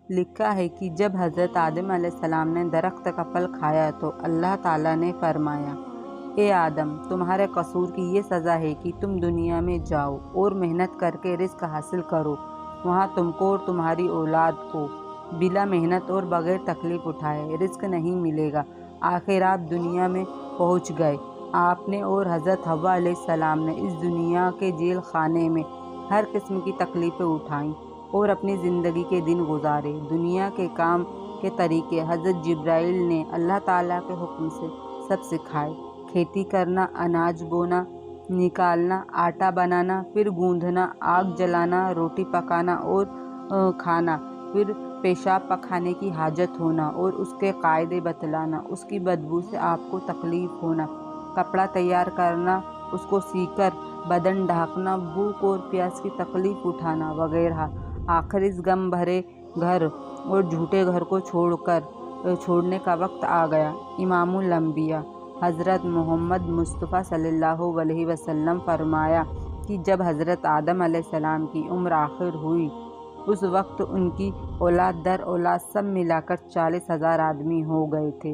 لکھا ہے کہ جب حضرت آدم علیہ السلام نے درخت کا پھل کھایا تو اللہ تعالیٰ نے فرمایا، اے آدم، تمہارے قصور کی یہ سزا ہے کہ تم دنیا میں جاؤ اور محنت کر کے رزق حاصل کرو، وہاں تم کو اور تمہاری اولاد کو بلا محنت اور بغیر تکلیف اٹھائے رزق نہیں ملے گا۔ آخر آپ دنیا میں پہنچ گئے۔ آپ نے اور حضرت حوا علیہ السلام نے اس دنیا کے جیل خانے میں ہر قسم کی تکلیفیں اٹھائیں اور اپنی زندگی کے دن گزارے۔ دنیا کے کام کے طریقے حضرت جبرائیل نے اللہ تعالیٰ کے حکم سے سب سکھائے۔ کھیتی کرنا، اناج بونا، نکالنا، آٹا بنانا، پھر گوندھنا، آگ جلانا، روٹی پکانا اور کھانا، پھر پیشاب پخانے کی حاجت ہونا اور اس کے قاعدے بتلانا، اس کی بدبو سے آپ کو تکلیف ہونا، کپڑا تیار کرنا، اس کو سی کر بدن ڈھانکنا، بھوک اور پیاس کی تکلیف اٹھانا وغیرہ۔ آخر اس غم بھرے گھر اور جھوٹے گھر کو چھوڑنے کا وقت آ گیا۔ امام الانبیاء حضرت محمد مصطفیٰ صلی اللہ علیہ وسلم فرمایا کہ جب حضرت آدم علیہ السلام کی عمر آخر ہوئی اس وقت ان کی اولاد در اولاد سب ملا کر 40,000 آدمی ہو گئے تھے۔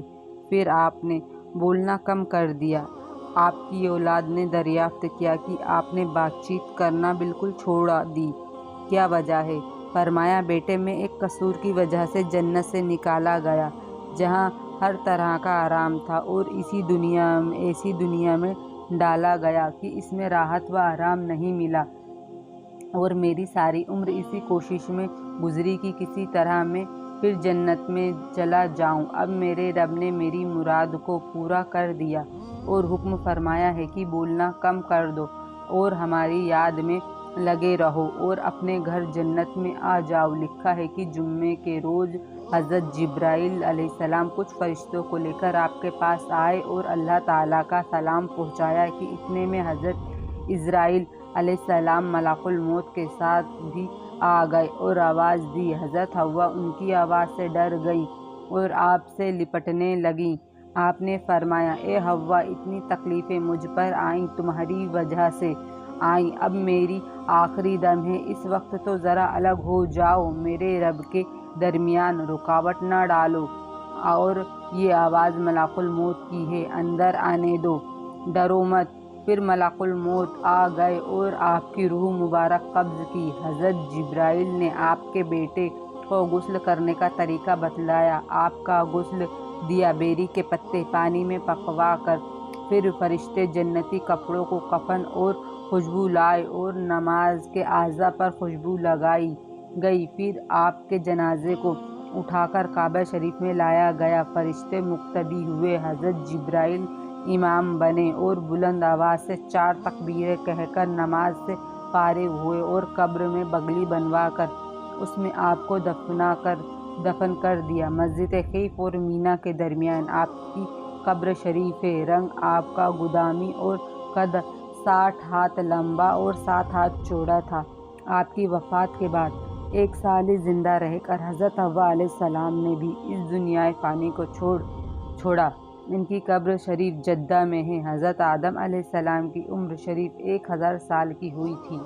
پھر آپ نے بولنا کم کر دیا۔ آپ کی اولاد نے دریافت کیا کہ آپ نے بات چیت کرنا بالکل چھوڑ دی، کیا وجہ ہے؟ فرمایا، بیٹے، میں ایک قصور کی وجہ سے جنت سے نکالا گیا جہاں ہر طرح کا آرام تھا اور ایسی دنیا میں ڈالا گیا کہ اس میں راحت و آرام نہیں ملا، اور میری ساری عمر اسی کوشش میں گزری کہ کسی طرح میں پھر جنت میں چلا جاؤں۔ اب میرے رب نے میری مراد کو پورا کر دیا اور حکم فرمایا ہے کہ بولنا کم کر دو اور ہماری یاد میں لگے رہو اور اپنے گھر جنت میں آ جاؤ۔ لکھا ہے کہ جمعے کے روز حضرت جبرائیل علیہ السلام کچھ فرشتوں کو لے کر آپ کے پاس آئے اور اللہ تعالیٰ کا سلام پہنچایا کہ اتنے میں حضرت عزرائیل علیہ السلام ملک الموت کے ساتھ بھی آ گئے اور آواز دی۔ حضرت حوا ان کی آواز سے ڈر گئیں اور آپ سے لپٹنے لگیں۔ آپ نے فرمایا، اے حوا، اتنی تکلیفیں مجھ پر آئیں تمہاری وجہ سے آئیں، اب میری آخری دم ہے، اس وقت تو ذرا الگ ہو جاؤ، میرے رب کے درمیان رکاوٹ نہ ڈالو، اور یہ آواز ملک الموت کی ہے، اندر آنے دو، ڈرو مت۔ پھر ملک الموت آ گئے اور آپ کی روح مبارک قبض کی۔ حضرت جبرائیل نے آپ کے بیٹے کو غسل کرنے کا طریقہ بتلایا، آپ کا غسل دیا، بیری کے پتے پانی میں پکوا کر، پھر فرشتے جنتی کپڑوں کو کفن اور خوشبو لائے اور نماز کے اعضاء پر خوشبو لگائی گئی، پھر آپ کے جنازے کو اٹھا کر کعبہ شریف میں لایا گیا، فرشتے مقتدی ہوئے، حضرت جبرائیل امام بنے اور بلند آواز سے 4 تکبیریں کہہ کر نماز سے فارغ ہوئے اور قبر میں بگلی بنوا کر اس میں آپ کو دفن کر دیا۔ مسجد خیف اور مینا کے درمیان آپ کی قبر شریف ہے، رنگ آپ کا گدامی اور قد 60 ہاتھ لمبا اور 7 ہاتھ چوڑا تھا۔ آپ کی وفات کے بعد 1 سال ہی زندہ رہ کر حضرت حوا علیہ السلام نے بھی اس دنیائے فانی کو چھوڑا۔ ان کی قبر شریف جدہ میں ہے۔ حضرت آدم علیہ السلام کی عمر شریف 1000 سال کی ہوئی تھی۔